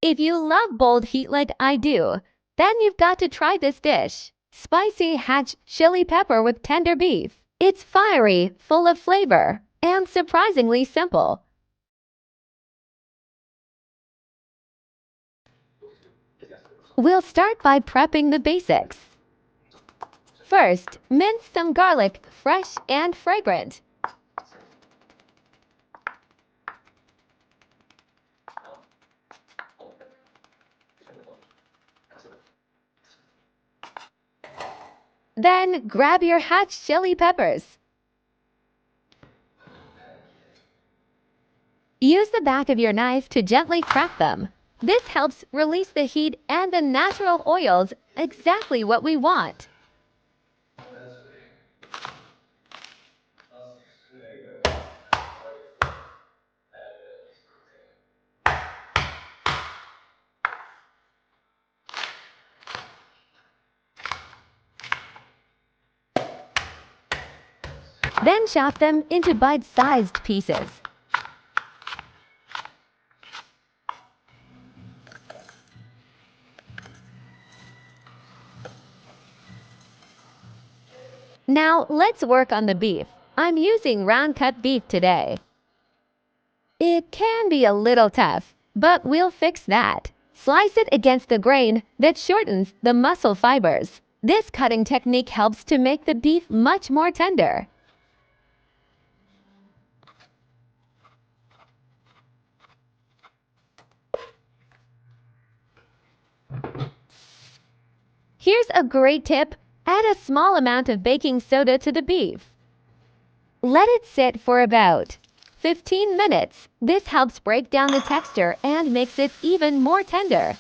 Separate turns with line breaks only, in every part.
If you love bold heat like I do, then you've got to try this dish. Spicy hatch chili pepper with tender beef. It's fiery, full of flavor, and surprisingly simple. We'll start by prepping the basics. First, mince some garlic, fresh and fragrant. Then grab your hatch chili peppers. Use the back of your knife to gently crack them. This helps release the heat and the natural oils, exactly what we want. Then chop them into bite-sized pieces. Now let's work on the beef. I'm using round-cut beef today. It can be a little tough, but we'll fix that. Slice it against the grain that shortens the muscle fibers. This cutting technique helps to make the beef much more tender. Here's a great tip. Add a small amount of baking soda to the beef. Let it sit for about 15 minutes. This helps break down the texture and makes it even more tender.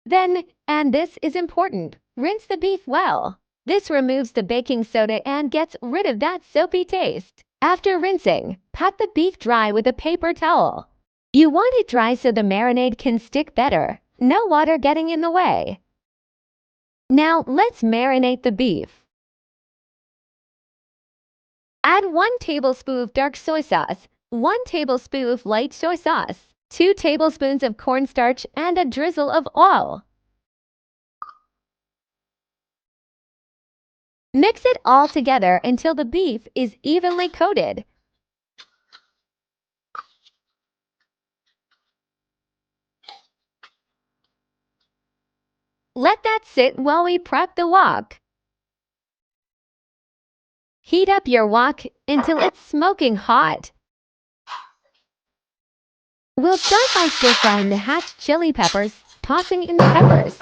Then, and this is important, rinse the beef well. This removes the baking soda and gets rid of that soapy taste. After rinsing, pat the beef dry with a paper towel. You want it dry so the marinade can stick better. No water getting in the way. Now let's marinate the beef. Add 1 tablespoon of dark soy sauce, 1 tablespoon of light soy sauce, 2 tablespoons of cornstarch, and a drizzle of oil. Mix it all together until the beef is evenly coated. Let that sit while we prep the wok. Heat up your wok until it's smoking hot. We'll start by stir-frying the hatch chili peppers, tossing in the peppers.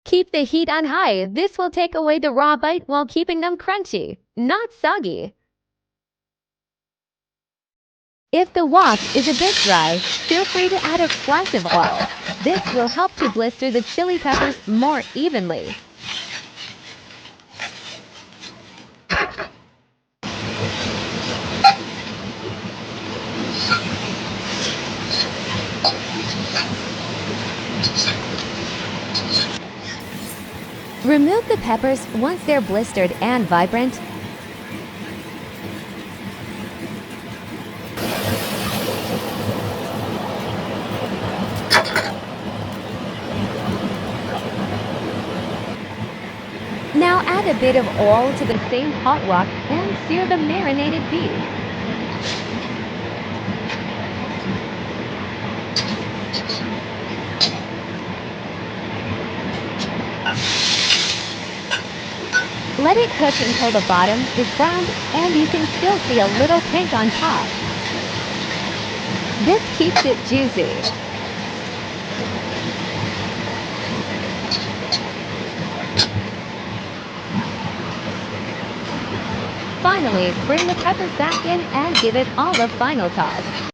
Keep the heat on high. This will take away the raw bite while keeping them crunchy, not soggy. If the wok is a bit dry, feel free to add a splash of oil. This will help to blister the chili peppers more evenly. Remove the peppers once they're blistered and vibrant. Now add a bit of oil to the same hot wok and sear the marinated beef. Let it cook until the bottom is browned and you can still see a little pink on top. This keeps it juicy. Finally, bring the peppers back in and give it all a final toss.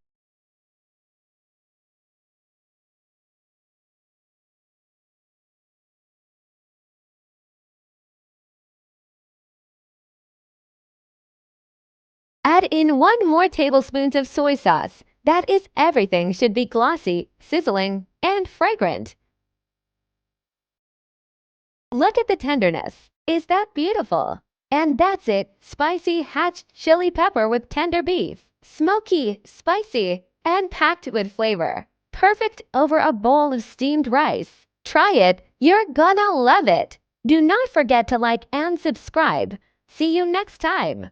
Add in 1 more tablespoon of soy sauce. That is, everything should be glossy, sizzling, and fragrant. Look at the tenderness. Is that beautiful? And that's it, spicy hatch chili pepper with tender beef. Smoky, spicy, and packed with flavor. Perfect over a bowl of steamed rice. Try it, you're gonna love it. Do not forget to like and subscribe. See you next time.